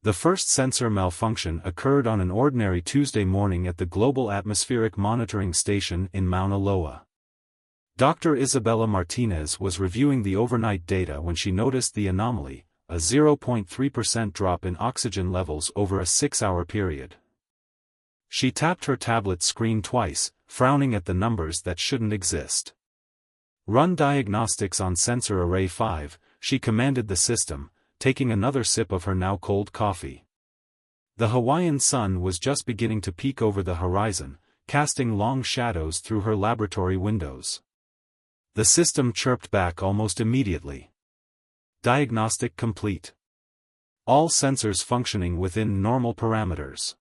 The first sensor malfunction occurred on an ordinary Tuesday morning at the Global Atmospheric Monitoring Station in Mauna Loa. Dr. Isabella Martinez was reviewing the overnight data when she noticed the anomaly, a 0.3% drop in oxygen levels over a 6-hour period. She tapped her tablet screen twice, frowning at the numbers that shouldn't exist. "Run diagnostics on sensor array 5, she commanded the system, taking another sip of her now cold coffee. The Hawaiian sun was just beginning to peek over the horizon, casting long shadows through her laboratory windows. The system chirped back almost immediately. "Diagnostic complete. All sensors functioning within normal parameters."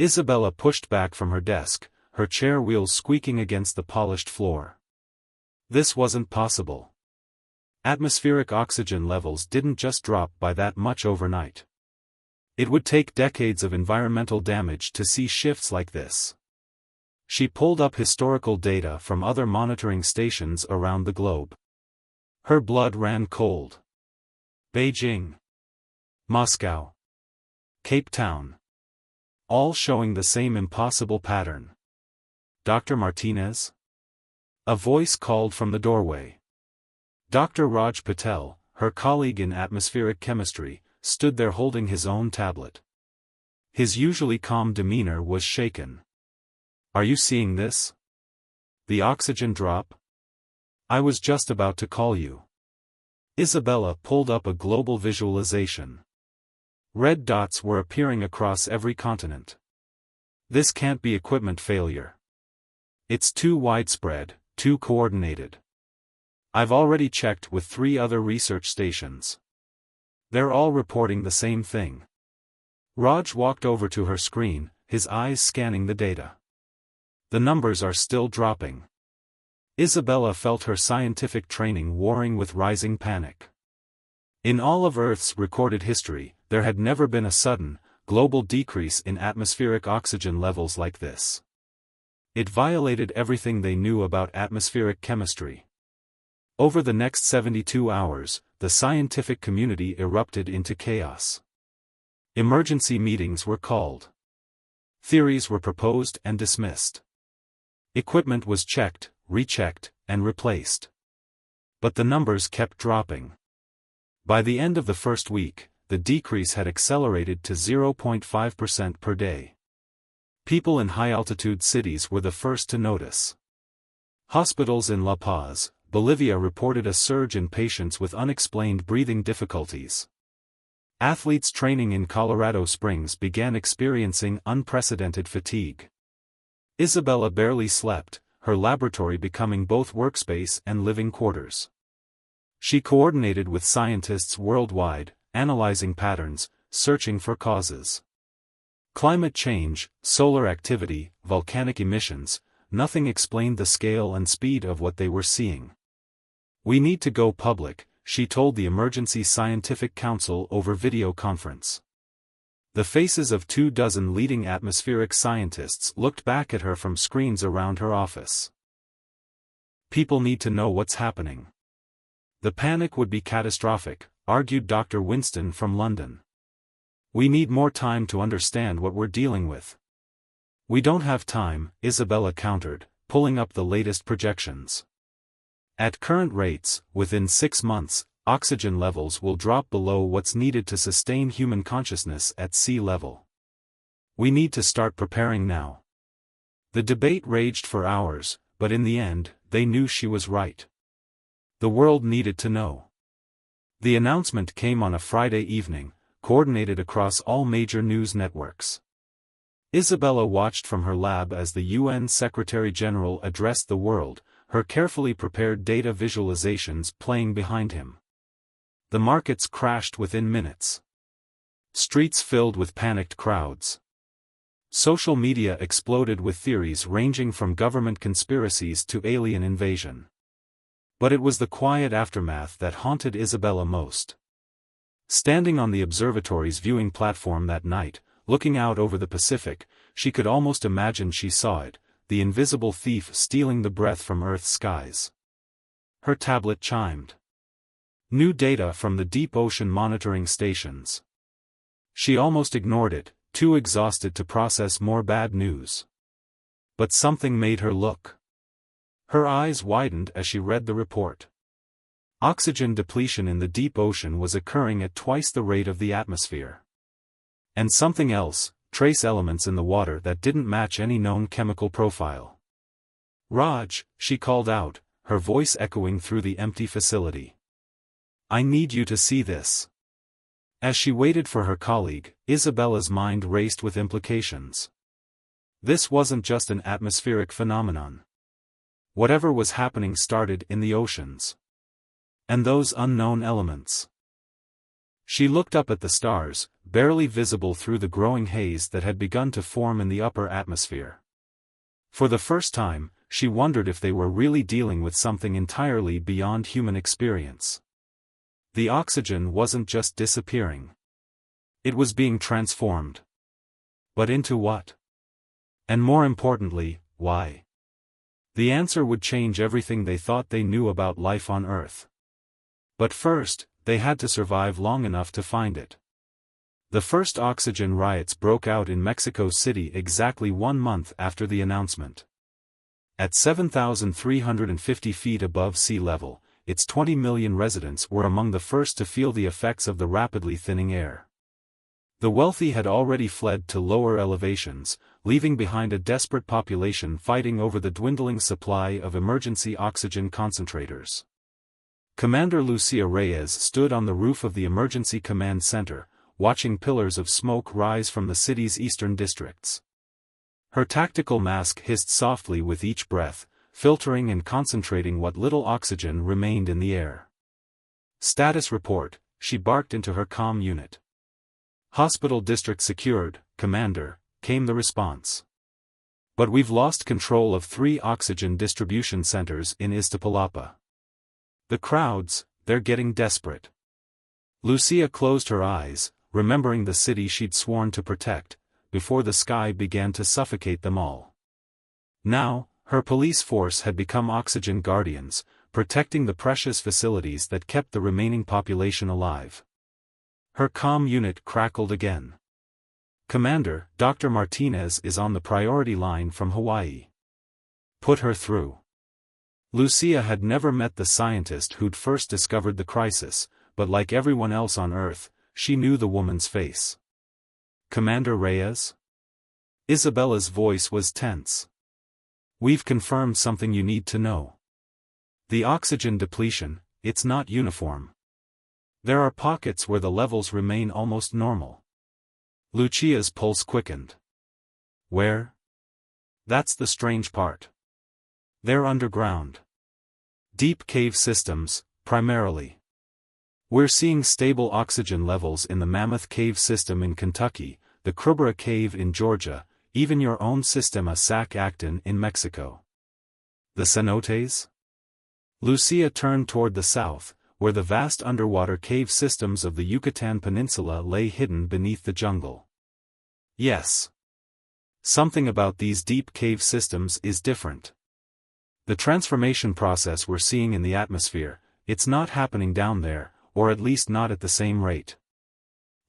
Isabella pushed back from her desk, her chair wheels squeaking against the polished floor. This wasn't possible. Atmospheric oxygen levels didn't just drop by that much overnight. It would take decades of environmental damage to see shifts like this. She pulled up historical data from other monitoring stations around the globe. Her blood ran cold. Beijing, Moscow, Cape Town. All showing the same impossible pattern. "Dr. Martinez?" A voice called from the doorway. Dr. Raj Patel, her colleague in atmospheric chemistry, stood there holding his own tablet. His usually calm demeanor was shaken. "Are you seeing this? The oxygen drop? I was just about to call you." Isabella pulled up a global visualization. Red dots were appearing across every continent. "This can't be equipment failure. It's too widespread, too coordinated. I've already checked with 3 other research stations. They're all reporting the same thing." Raj walked over to her screen, his eyes scanning the data. "The numbers are still dropping." Isabella felt her scientific training warring with rising panic. In all of Earth's recorded history, there had never been a sudden, global decrease in atmospheric oxygen levels like this. It violated everything they knew about atmospheric chemistry. Over the next 72 hours, the scientific community erupted into chaos. Emergency meetings were called. Theories were proposed and dismissed. Equipment was checked, rechecked, and replaced. But the numbers kept dropping. By the end of the first week, the decrease had accelerated to 0.5% per day. People in high-altitude cities were the first to notice. Hospitals in La Paz, Bolivia reported a surge in patients with unexplained breathing difficulties. Athletes training in Colorado Springs began experiencing unprecedented fatigue. Isabella barely slept, her laboratory becoming both workspace and living quarters. She coordinated with scientists worldwide, analyzing patterns, searching for causes. Climate change, solar activity, volcanic emissions, nothing explained the scale and speed of what they were seeing. "We need to go public," she told the Emergency Scientific Council over video conference. The faces of 24 leading atmospheric scientists looked back at her from screens around her office. "People need to know what's happening. The panic would be catastrophic," argued Dr. Winston from London. "We need more time to understand what we're dealing with." "We don't have time," Isabella countered, pulling up the latest projections. At current rates, within 6 months, oxygen levels will drop below what's needed to sustain human consciousness at sea level. "We need to start preparing now." The debate raged for hours, but in the end, they knew she was right. The world needed to know. The announcement came on a Friday evening, coordinated across all major news networks. Isabella watched from her lab as the UN Secretary-General addressed the world, her carefully prepared data visualizations playing behind him. The markets crashed within minutes. Streets filled with panicked crowds. Social media exploded with theories ranging from government conspiracies to alien invasion. But it was the quiet aftermath that haunted Isabella most. Standing on the observatory's viewing platform that night, looking out over the Pacific, she could almost imagine she saw it, the invisible thief stealing the breath from Earth's skies. Her tablet chimed. New data from the deep ocean monitoring stations. She almost ignored it, too exhausted to process more bad news. But something made her look. Her eyes widened as she read the report. Oxygen depletion in the deep ocean was occurring at twice the rate of the atmosphere. And something else, trace elements in the water that didn't match any known chemical profile. "Raj," she called out, her voice echoing through the empty facility. "I need you to see this." As she waited for her colleague, Isabella's mind raced with implications. This wasn't just an atmospheric phenomenon. Whatever was happening started in the oceans. And those unknown elements. She looked up at the stars, barely visible through the growing haze that had begun to form in the upper atmosphere. For the first time, she wondered if they were really dealing with something entirely beyond human experience. The oxygen wasn't just disappearing. It was being transformed. But into what? And more importantly, why? The answer would change everything they thought they knew about life on Earth. But first, they had to survive long enough to find it. The first oxygen riots broke out in Mexico City exactly 1 month after the announcement. At 7,350 feet above sea level, its 20 million residents were among the first to feel the effects of the rapidly thinning air. The wealthy had already fled to lower elevations, leaving behind a desperate population fighting over the dwindling supply of emergency oxygen concentrators. Commander Lucia Reyes stood on the roof of the Emergency Command Center, watching pillars of smoke rise from the city's eastern districts. Her tactical mask hissed softly with each breath, filtering and concentrating what little oxygen remained in the air. "Status report," she barked into her comm unit. "Hospital district secured, Commander," came the response. "But we've lost control of 3 oxygen distribution centers in Iztapalapa." The crowds, they're getting desperate. Lucia closed her eyes, remembering the city she'd sworn to protect, before the sky began to suffocate them all. Now, her police force had become oxygen guardians, protecting the precious facilities that kept the remaining population alive. Her comm unit crackled again. "Commander, Dr. Martinez is on the priority line from Hawaii. Put her through." Lucia had never met the scientist who'd first discovered the crisis, but like everyone else on Earth, she knew the woman's face. "Commander Reyes?" Isabella's voice was tense. "We've confirmed something you need to know. The oxygen depletion, it's not uniform. There are pockets where the levels remain almost normal." Lucia's pulse quickened. "Where?" "That's the strange part. They're underground. Deep cave systems, primarily. We're seeing stable oxygen levels in the Mammoth Cave system in Kentucky, the Krubera Cave in Georgia, even your own Sistema Sac Actin in Mexico." "The cenotes?" Lucia turned toward the south, where the vast underwater cave systems of the Yucatan Peninsula lay hidden beneath the jungle. "Yes. Something about these deep cave systems is different. The transformation process we're seeing in the atmosphere, it's not happening down there, or at least not at the same rate."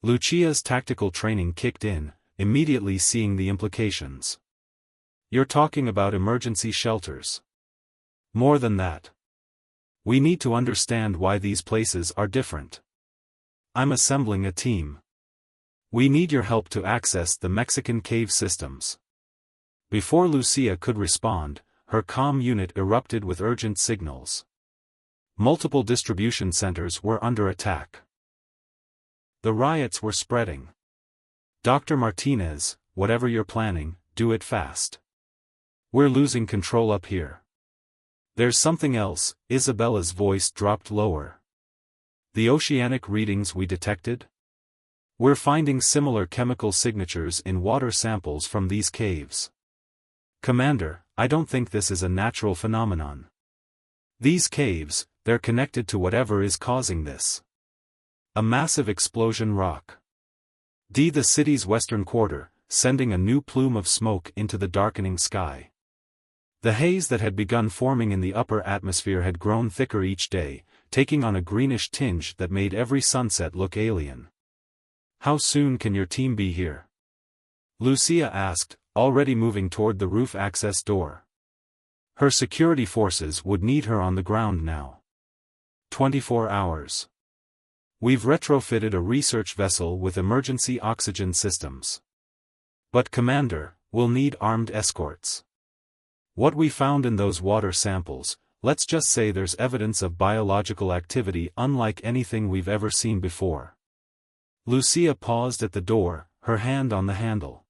Lucia's tactical training kicked in, immediately seeing the implications. "You're talking about emergency shelters. More than that. We need to understand why these places are different. I'm assembling a team. We need your help to access the Mexican cave systems." Before Lucia could respond, her comm unit erupted with urgent signals. Multiple distribution centers were under attack. The riots were spreading. "Dr. Martinez, whatever you're planning, do it fast. We're losing control up here." "There's something else," Isabella's voice dropped lower. "The oceanic readings we detected? We're finding similar chemical signatures in water samples from these caves. Commander, I don't think this is a natural phenomenon. These caves, they're connected to whatever is causing this. A massive explosion rock. The city's western quarter, sending a new plume of smoke into the darkening sky. The haze that had begun forming in the upper atmosphere had grown thicker each day, taking on a greenish tinge that made every sunset look alien. How soon can your team be here? Lucia asked, already moving toward the roof access door. Her security forces would need her on the ground now. 24 hours. We've retrofitted a research vessel with emergency oxygen systems. But Commander, we'll need armed escorts. What we found in those water samples, let's just say there's evidence of biological activity unlike anything we've ever seen before. Lucia paused at the door, her hand on the handle.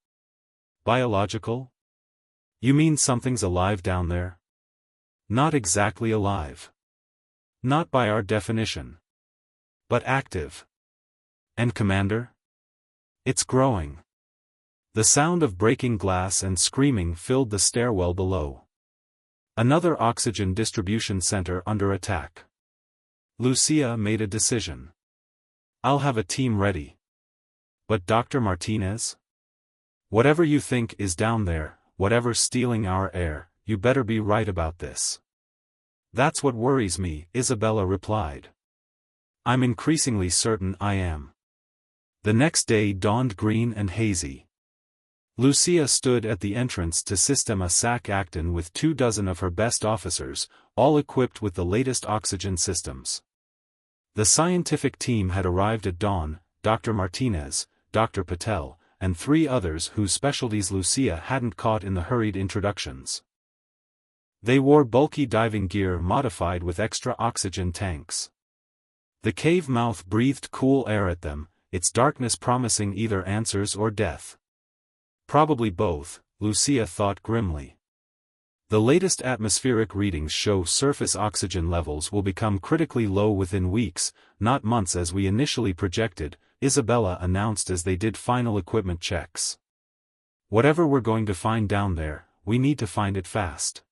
Biological? You mean something's alive down there? Not exactly alive. Not by our definition. But active. And Commander? It's growing. The sound of breaking glass and screaming filled the stairwell below. Another oxygen distribution center under attack. Lucia made a decision. I'll have a team ready. But Dr. Martinez? Whatever you think is down there, whatever's stealing our air, you better be right about this. That's what worries me, Isabella replied. I'm increasingly certain I am. The next day dawned green and hazy. Lucia stood at the entrance to Sistema Sac Acton with 24 of her best officers, all equipped with the latest oxygen systems. The scientific team had arrived at dawn, Dr. Martinez, Dr. Patel, and 3 others whose specialties Lucia hadn't caught in the hurried introductions. They wore bulky diving gear modified with extra oxygen tanks. The cave mouth breathed cool air at them, its darkness promising either answers or death. Probably both, Lucia thought grimly. The latest atmospheric readings show surface oxygen levels will become critically low within weeks, not months as we initially projected, Isabella announced as they did final equipment checks. Whatever we're going to find down there, we need to find it fast.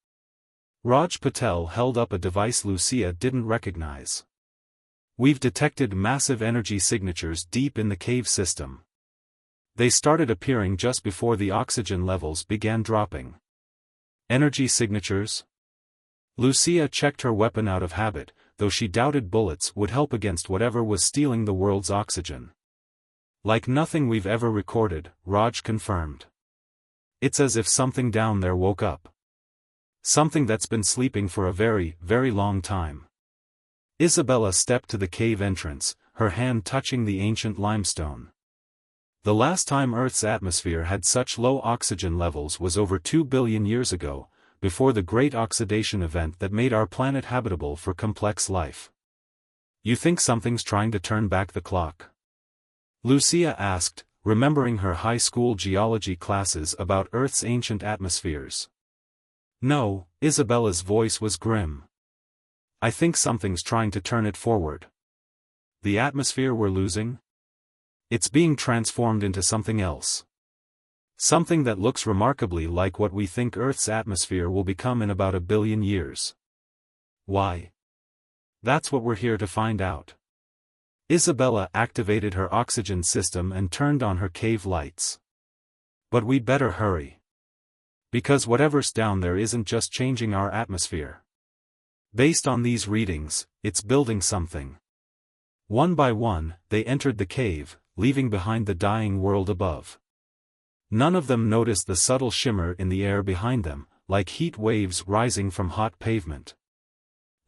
Raj Patel held up a device Lucia didn't recognize. We've detected massive energy signatures deep in the cave system. They started appearing just before the oxygen levels began dropping. Energy signatures? Lucia checked her weapon out of habit, though she doubted bullets would help against whatever was stealing the world's oxygen. Like nothing we've ever recorded, Raj confirmed. It's as if something down there woke up. Something that's been sleeping for a very, very long time. Isabella stepped to the cave entrance, her hand touching the ancient limestone. The last time Earth's atmosphere had such low oxygen levels was over 2 billion years ago, before the great oxidation event that made our planet habitable for complex life. You think something's trying to turn back the clock? Lucia asked, remembering her high school geology classes about Earth's ancient atmospheres. No, Isabella's voice was grim. I think something's trying to turn it forward. The atmosphere we're losing? It's being transformed into something else. Something that looks remarkably like what we think Earth's atmosphere will become in about 1 billion years. Why? That's what we're here to find out. Isabella activated her oxygen system and turned on her cave lights. But we'd better hurry. Because whatever's down there isn't just changing our atmosphere. Based on these readings, it's building something. One by one, they entered the cave, leaving behind the dying world above. None of them noticed the subtle shimmer in the air behind them, like heat waves rising from hot pavement.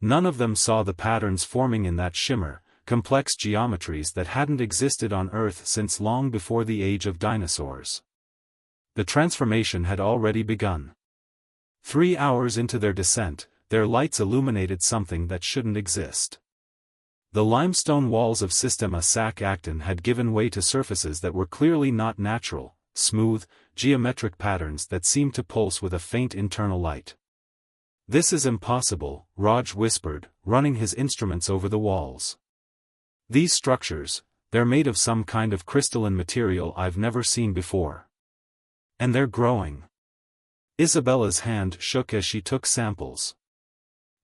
None of them saw the patterns forming in that shimmer, complex geometries that hadn't existed on Earth since long before the age of dinosaurs. The transformation had already begun. 3 hours into their descent, their lights illuminated something that shouldn't exist. The limestone walls of Sistema Sac Acton had given way to surfaces that were clearly not natural, smooth, geometric patterns that seemed to pulse with a faint internal light. This is impossible, Raj whispered, running his instruments over the walls. These structures, they're made of some kind of crystalline material I've never seen before. And they're growing. Isabella's hand shook as she took samples.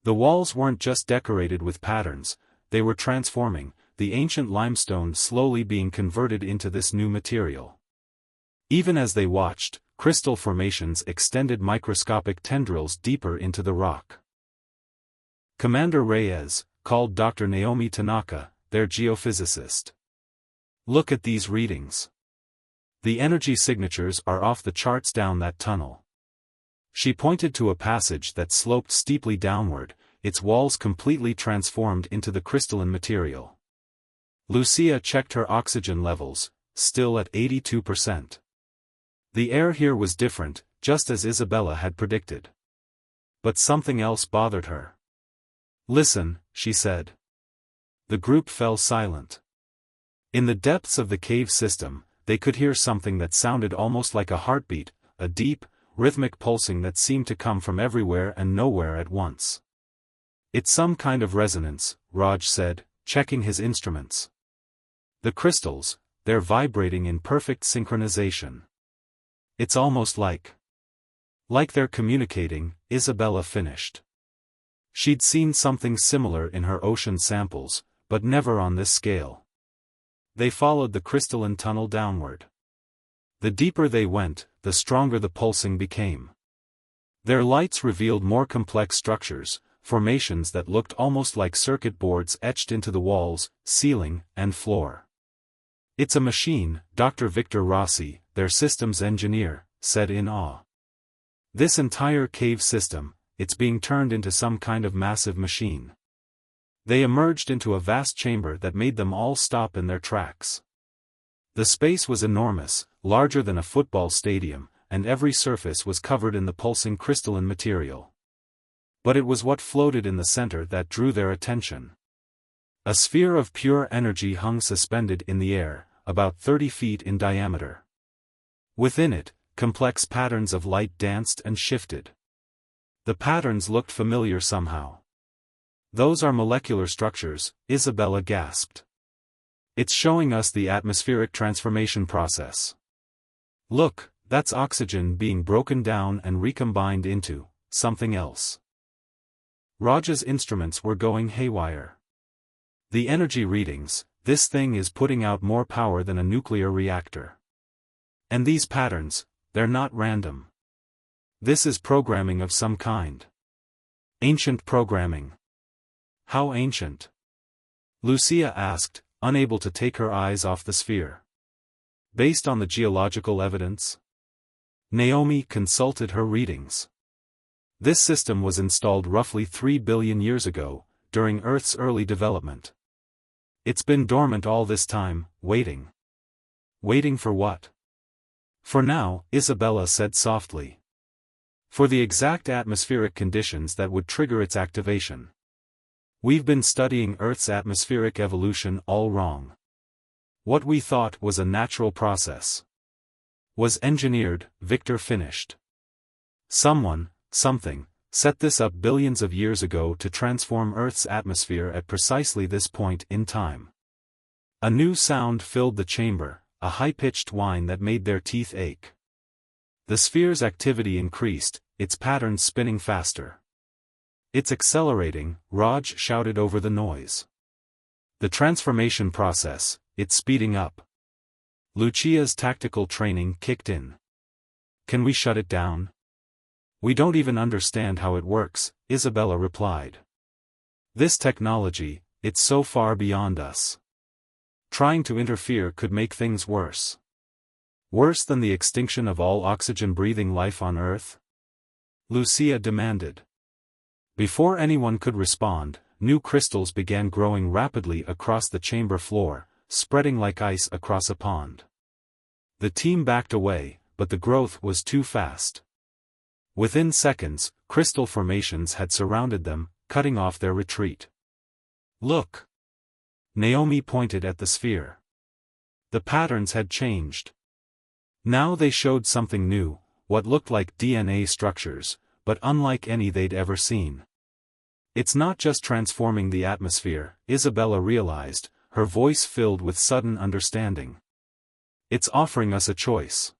The walls weren't just decorated with patterns, they were transforming, the ancient limestone slowly being converted into this new material. Even as they watched, crystal formations extended microscopic tendrils deeper into the rock. Commander Reyes, called Dr. Naomi Tanaka, their geophysicist. Look at these readings. The energy signatures are off the charts down that tunnel. She pointed to a passage that sloped steeply downward, its walls completely transformed into the crystalline material. Lucia checked her oxygen levels, still at 82%. The air here was different, just as Isabella had predicted. But something else bothered her. "Listen," she said. The group fell silent. In the depths of the cave system, they could hear something that sounded almost like a heartbeat, a deep, rhythmic pulsing that seemed to come from everywhere and nowhere at once. "It's some kind of resonance," Raj said, checking his instruments. "The crystals, they're vibrating in perfect synchronization. It's almost like they're communicating," Isabella finished. She'd seen something similar in her ocean samples, but never on this scale. They followed the crystalline tunnel downward. The deeper they went, the stronger the pulsing became. Their lights revealed more complex structures, formations that looked almost like circuit boards etched into the walls, ceiling, and floor. "It's a machine," Dr. Victor Rossi, their systems engineer, said in awe. "This entire cave system, it's being turned into some kind of massive machine." They emerged into a vast chamber that made them all stop in their tracks. The space was enormous, larger than a football stadium, and every surface was covered in the pulsing crystalline material. But it was what floated in the center that drew their attention. A sphere of pure energy hung suspended in the air, about 30 feet in diameter. Within it, complex patterns of light danced and shifted. The patterns looked familiar somehow. "Those are molecular structures," Isabella gasped. "It's showing us the atmospheric transformation process. Look, that's oxygen being broken down and recombined into something else." Raj's instruments were going haywire. "The energy readings, this thing is putting out more power than a nuclear reactor. And these patterns, they're not random. This is programming of some kind. Ancient programming." "How ancient?" Lucia asked, unable to take her eyes off the sphere. "Based on the geological evidence?" Naomi consulted her readings. "This system was installed roughly 3 billion years ago, during Earth's early development. It's been dormant all this time, waiting." "Waiting for what?" "For now," Isabella said softly. "For the exact atmospheric conditions that would trigger its activation. We've been studying Earth's atmospheric evolution all wrong. What we thought was a natural process was engineered," Victor finished. "Someone, something, set this up billions of years ago to transform Earth's atmosphere at precisely this point in time." A new sound filled the chamber, a high-pitched whine that made their teeth ache. The sphere's activity increased, its patterns spinning faster. "It's accelerating," Raj shouted over the noise. "The transformation process, it's speeding up." Lucia's tactical training kicked in. "Can we shut it down?" "We don't even understand how it works," Isabella replied. "This technology, it's so far beyond us. Trying to interfere could make things worse." "Worse than the extinction of all oxygen-breathing life on Earth?" Lucia demanded. Before anyone could respond, new crystals began growing rapidly across the chamber floor, spreading like ice across a pond. The team backed away, but the growth was too fast. Within seconds, crystal formations had surrounded them, cutting off their retreat. "Look!" Naomi pointed at the sphere. The patterns had changed. Now they showed something new, what looked like DNA structures, but unlike any they'd ever seen. "It's not just transforming the atmosphere," Isabella realized, her voice filled with sudden understanding. "It's offering us a choice."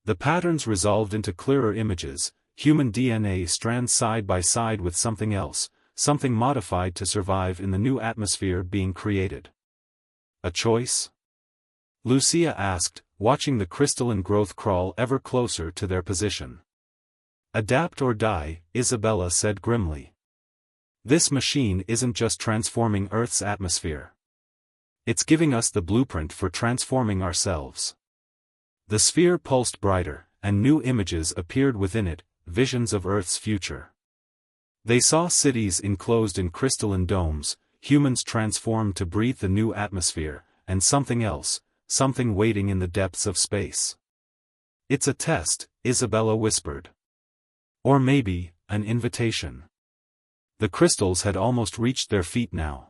The patterns resolved into clearer images, human DNA strands side by side with something else, something modified to survive in the new atmosphere being created. "A choice?" Lucia asked, watching the crystalline growth crawl ever closer to their position. "Adapt or die," Isabella said grimly. "This machine isn't just transforming Earth's atmosphere. It's giving us the blueprint for transforming ourselves. The sphere pulsed brighter, and new images appeared within it, visions of Earth's future. They saw cities enclosed in crystalline domes, humans transformed to breathe the new atmosphere, and something else, something waiting in the depths of space. It's a test, Isabella whispered. Or maybe, an invitation. The crystals had almost reached their feet now.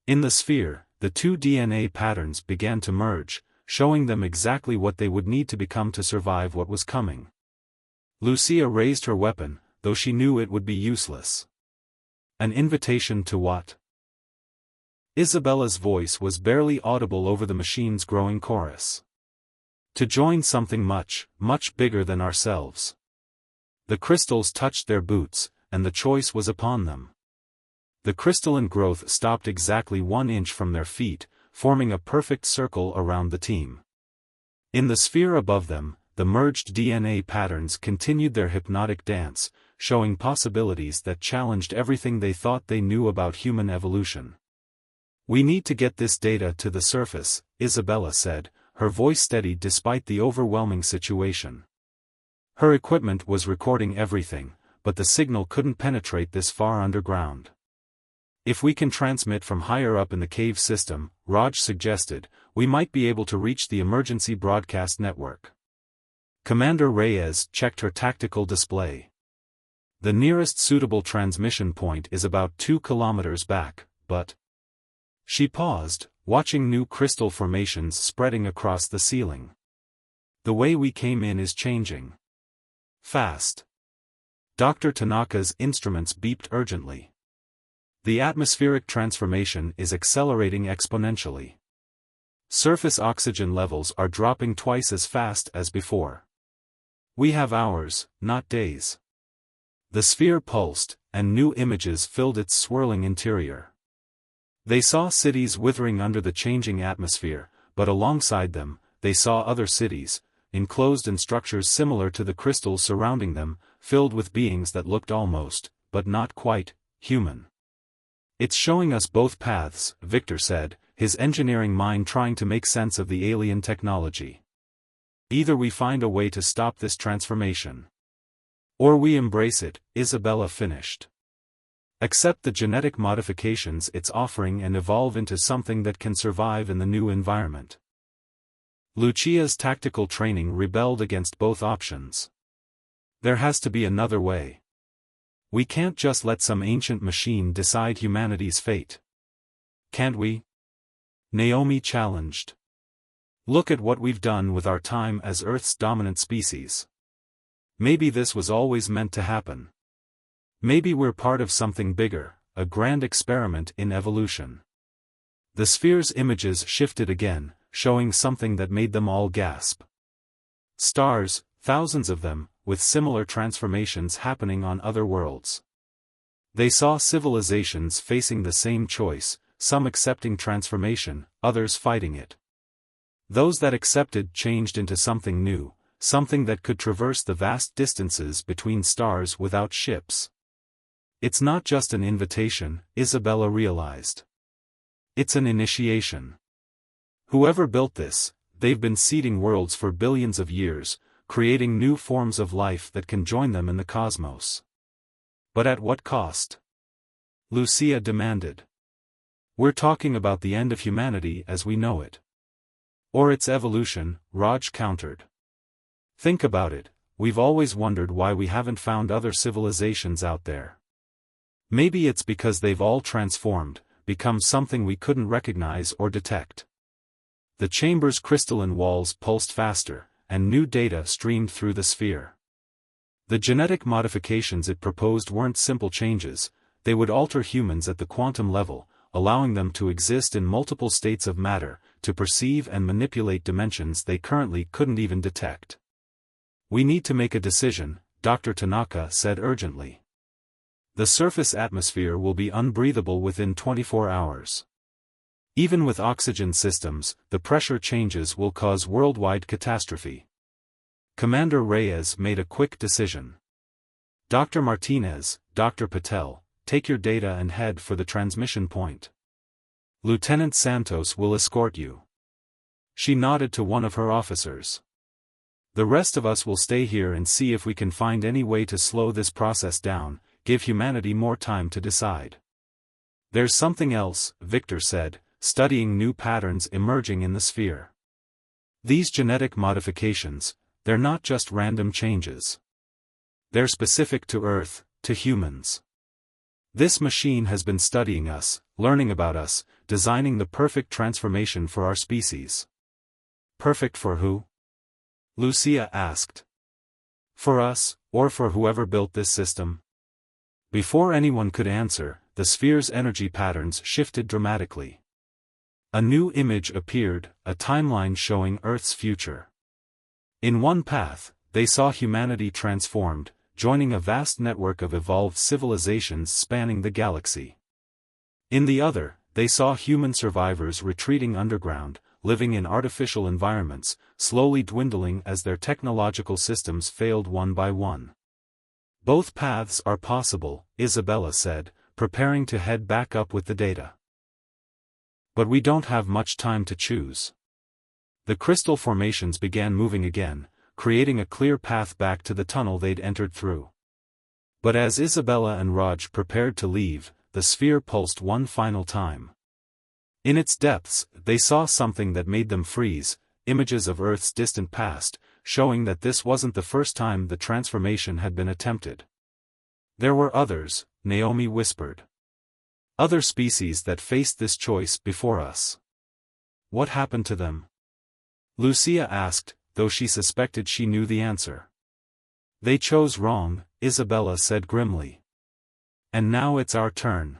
In the sphere, the two DNA patterns began to merge, showing them exactly what they would need to become to survive what was coming. Lucia raised her weapon, though she knew it would be useless. An invitation to what? Isabella's voice was barely audible over the machine's growing chorus. To join something much, much bigger than ourselves. The crystals touched their boots, and the choice was upon them. The crystalline growth stopped exactly 1 inch from their feet, forming a perfect circle around the team. In the sphere above them, the merged DNA patterns continued their hypnotic dance, showing possibilities that challenged everything they thought they knew about human evolution. We need to get this data to the surface, Isabella said, her voice steady despite the overwhelming situation. Her equipment was recording everything, but the signal couldn't penetrate this far underground. If we can transmit from higher up in the cave system, Raj suggested, we might be able to reach the emergency broadcast network. Commander Reyes checked her tactical display. The nearest suitable transmission point is about 2 kilometers back, but... She paused, watching new crystal formations spreading across the ceiling. The way we came in is changing. Fast. Dr. Tanaka's instruments beeped urgently. The atmospheric transformation is accelerating exponentially. Surface oxygen levels are dropping twice as fast as before. We have hours, not days. The sphere pulsed, and new images filled its swirling interior. They saw cities withering under the changing atmosphere, but alongside them, they saw other cities, enclosed in structures similar to the crystals surrounding them, filled with beings that looked almost, but not quite, human. It's showing us both paths, Victor said, his engineering mind trying to make sense of the alien technology. Either we find a way to stop this transformation. Or we embrace it, Isabella finished. Accept the genetic modifications it's offering and evolve into something that can survive in the new environment. Lucia's tactical training rebelled against both options. There has to be another way. We can't just let some ancient machine decide humanity's fate. Can't we? Naomi challenged. Look at what we've done with our time as Earth's dominant species. Maybe this was always meant to happen. Maybe we're part of something bigger, a grand experiment in evolution. The sphere's images shifted again, showing something that made them all gasp. Stars, thousands of them, with similar transformations happening on other worlds. They saw civilizations facing the same choice, some accepting transformation, others fighting it. Those that accepted changed into something new, something that could traverse the vast distances between stars without ships. It's not just an invitation, Isabella realized. It's an initiation. Whoever built this, they've been seeding worlds for billions of years, creating new forms of life that can join them in the cosmos. But at what cost? Lucia demanded. We're talking about the end of humanity as we know it. Or its evolution, Raj countered. Think about it, we've always wondered why we haven't found other civilizations out there. Maybe it's because they've all transformed, become something we couldn't recognize or detect. The chamber's crystalline walls pulsed faster, and new data streamed through the sphere. The genetic modifications it proposed weren't simple changes, they would alter humans at the quantum level, allowing them to exist in multiple states of matter, to perceive and manipulate dimensions they currently couldn't even detect. We need to make a decision, Dr. Tanaka said urgently. The surface atmosphere will be unbreathable within 24 hours. Even with oxygen systems, the pressure changes will cause worldwide catastrophe. Commander Reyes made a quick decision. Dr. Martinez, Dr. Patel, take your data and head for the transmission point. Lieutenant Santos will escort you. She nodded to one of her officers. The rest of us will stay here and see if we can find any way to slow this process down, give humanity more time to decide. There's something else, Victor said, studying new patterns emerging in the sphere. These genetic modifications, they're not just random changes. They're specific to Earth, to humans. This machine has been studying us, learning about us, designing the perfect transformation for our species. Perfect for who? Lucia asked. For us, or for whoever built this system? Before anyone could answer, the sphere's energy patterns shifted dramatically. A new image appeared, a timeline showing Earth's future. In one path, they saw humanity transformed, joining a vast network of evolved civilizations spanning the galaxy. In the other, they saw human survivors retreating underground, living in artificial environments, slowly dwindling as their technological systems failed one by one. Both paths are possible, Isabella said, preparing to head back up with the data. But we don't have much time to choose. The crystal formations began moving again, creating a clear path back to the tunnel they'd entered through. But as Isabella and Raj prepared to leave, the sphere pulsed one final time. In its depths, they saw something that made them freeze, images of Earth's distant past, showing that this wasn't the first time the transformation had been attempted. There were others, Naomi whispered. Other species that faced this choice before us. What happened to them? Lucia asked, though she suspected she knew the answer. They chose wrong, Isabella said grimly. And now it's our turn.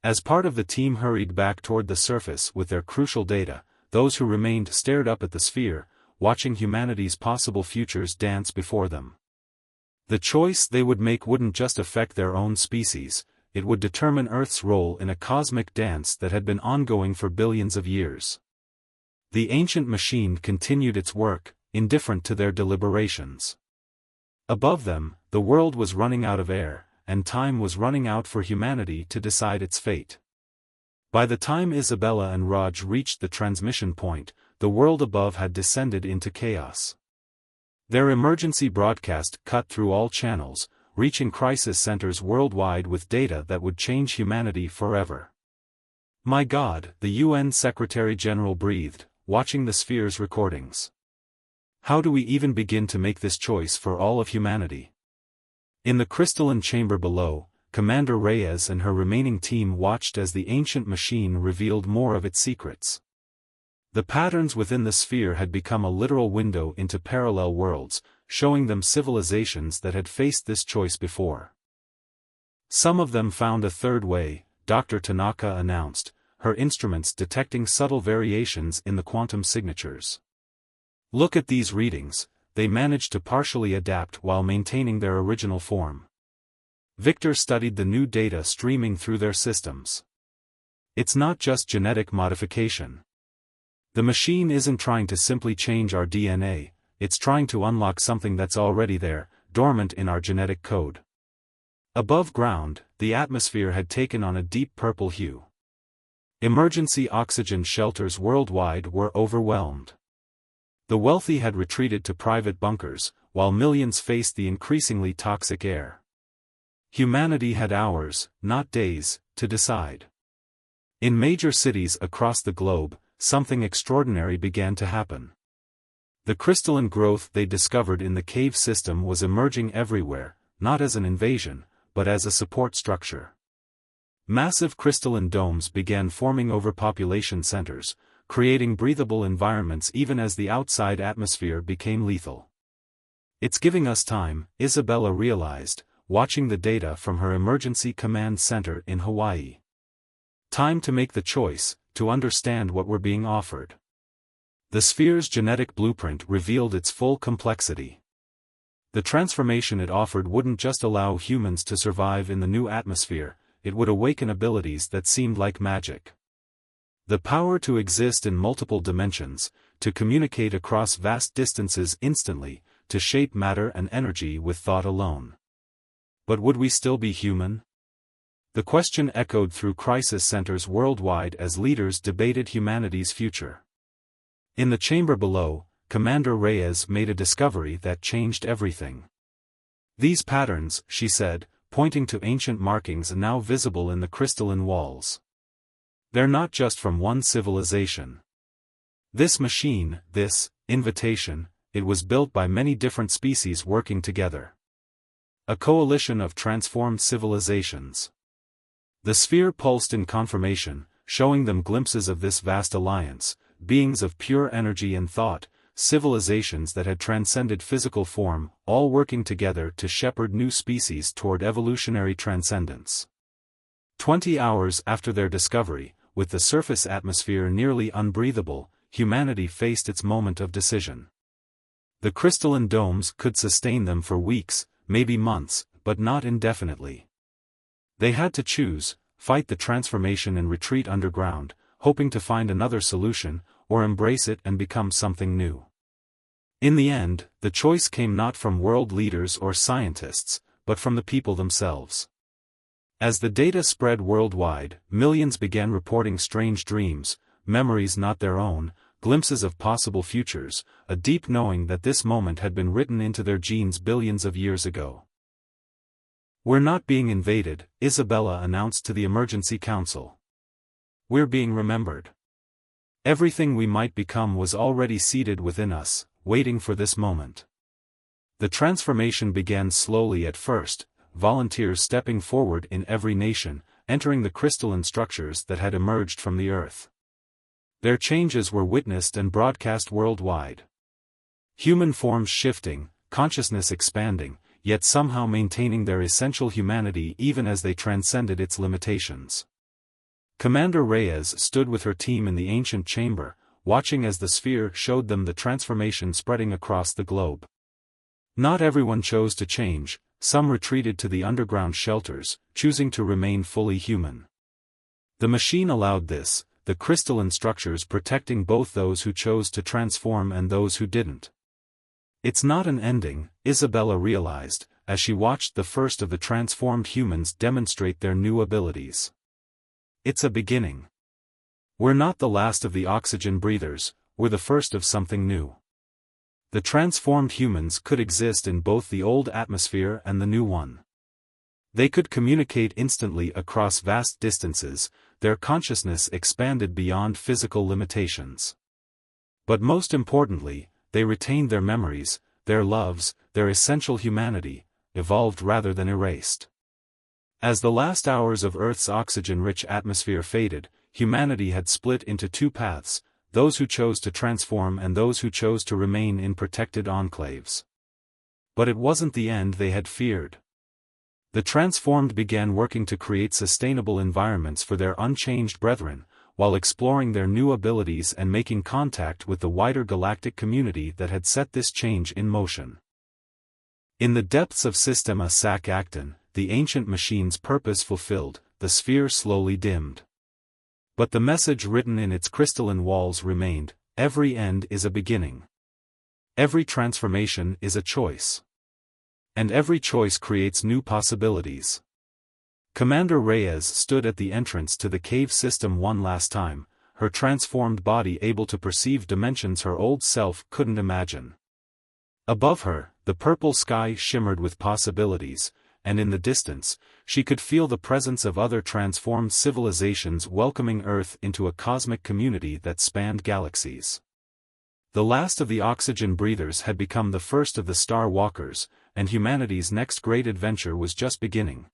As part of the team hurried back toward the surface with their crucial data, those who remained stared up at the sphere, watching humanity's possible futures dance before them. The choice they would make wouldn't just affect their own species, it would determine Earth's role in a cosmic dance that had been ongoing for billions of years. The ancient machine continued its work, indifferent to their deliberations. Above them, the world was running out of air, and time was running out for humanity to decide its fate. By the time Isabella and Raj reached the transmission point, the world above had descended into chaos. Their emergency broadcast cut through all channels, reaching crisis centers worldwide with data that would change humanity forever. My God, the UN Secretary-General breathed, watching the sphere's recordings. How do we even begin to make this choice for all of humanity? In the crystalline chamber below, Commander Reyes and her remaining team watched as the ancient machine revealed more of its secrets. The patterns within the sphere had become a literal window into parallel worlds, showing them civilizations that had faced this choice before. Some of them found a third way, Dr. Tanaka announced, her instruments detecting subtle variations in the quantum signatures. Look at these readings, they managed to partially adapt while maintaining their original form. Victor studied the new data streaming through their systems. It's not just genetic modification. The machine isn't trying to simply change our DNA, it's trying to unlock something that's already there, dormant in our genetic code. Above ground, the atmosphere had taken on a deep purple hue. Emergency oxygen shelters worldwide were overwhelmed. The wealthy had retreated to private bunkers, while millions faced the increasingly toxic air. Humanity had hours, not days, to decide. In major cities across the globe, something extraordinary began to happen. The crystalline growth they discovered in the cave system was emerging everywhere, not as an invasion, but as a support structure. Massive crystalline domes began forming over population centers, creating breathable environments even as the outside atmosphere became lethal. It's giving us time, Isabella realized, watching the data from her emergency command center in Hawaii. Time to make the choice, to understand what we're being offered. The sphere's genetic blueprint revealed its full complexity. The transformation it offered wouldn't just allow humans to survive in the new atmosphere, it would awaken abilities that seemed like magic. The power to exist in multiple dimensions, to communicate across vast distances instantly, to shape matter and energy with thought alone. But would we still be human? The question echoed through crisis centers worldwide as leaders debated humanity's future. In the chamber below, Commander Reyes made a discovery that changed everything. "These patterns," she said, pointing to ancient markings now visible in the crystalline walls. "They're not just from one civilization. This machine, this invitation, it was built by many different species working together. A coalition of transformed civilizations." The sphere pulsed in confirmation, showing them glimpses of this vast alliance, beings of pure energy and thought, civilizations that had transcended physical form, all working together to shepherd new species toward evolutionary transcendence. 20 hours after their discovery, with the surface atmosphere nearly unbreathable, humanity faced its moment of decision. The crystalline domes could sustain them for weeks, maybe months, but not indefinitely. They had to choose: fight the transformation and retreat underground, hoping to find another solution, or embrace it and become something new. In the end, the choice came not from world leaders or scientists, but from the people themselves. As the data spread worldwide, millions began reporting strange dreams, memories not their own, glimpses of possible futures, a deep knowing that this moment had been written into their genes billions of years ago. "We're not being invaded," Isabella announced to the Emergency Council. "We're being remembered. Everything we might become was already seated within us, waiting for this moment." The transformation began slowly at first, volunteers stepping forward in every nation, entering the crystalline structures that had emerged from the Earth. Their changes were witnessed and broadcast worldwide. Human forms shifting, consciousness expanding, yet somehow maintaining their essential humanity even as they transcended its limitations. Commander Reyes stood with her team in the ancient chamber, watching as the sphere showed them the transformation spreading across the globe. Not everyone chose to change, some retreated to the underground shelters, choosing to remain fully human. The machine allowed this, the crystalline structures protecting both those who chose to transform and those who didn't. "It's not an ending," Isabella realized, as she watched the first of the transformed humans demonstrate their new abilities. "It's a beginning. We're not the last of the oxygen breathers, we're the first of something new." The transformed humans could exist in both the old atmosphere and the new one. They could communicate instantly across vast distances, their consciousness expanded beyond physical limitations. But most importantly, they retained their memories, their loves, their essential humanity, evolved rather than erased. As the last hours of Earth's oxygen-rich atmosphere faded, humanity had split into two paths, those who chose to transform and those who chose to remain in protected enclaves. But it wasn't the end they had feared. The transformed began working to create sustainable environments for their unchanged brethren, while exploring their new abilities and making contact with the wider galactic community that had set this change in motion. In the depths of Systema Sac Acton, the ancient machine's purpose fulfilled, the sphere slowly dimmed. But the message written in its crystalline walls remained: every end is a beginning. Every transformation is a choice. And every choice creates new possibilities. Commander Reyes stood at the entrance to the cave system one last time, her transformed body able to perceive dimensions her old self couldn't imagine. Above her, the purple sky shimmered with possibilities, and in the distance, she could feel the presence of other transformed civilizations welcoming Earth into a cosmic community that spanned galaxies. The last of the oxygen breathers had become the first of the Star Walkers, and humanity's next great adventure was just beginning.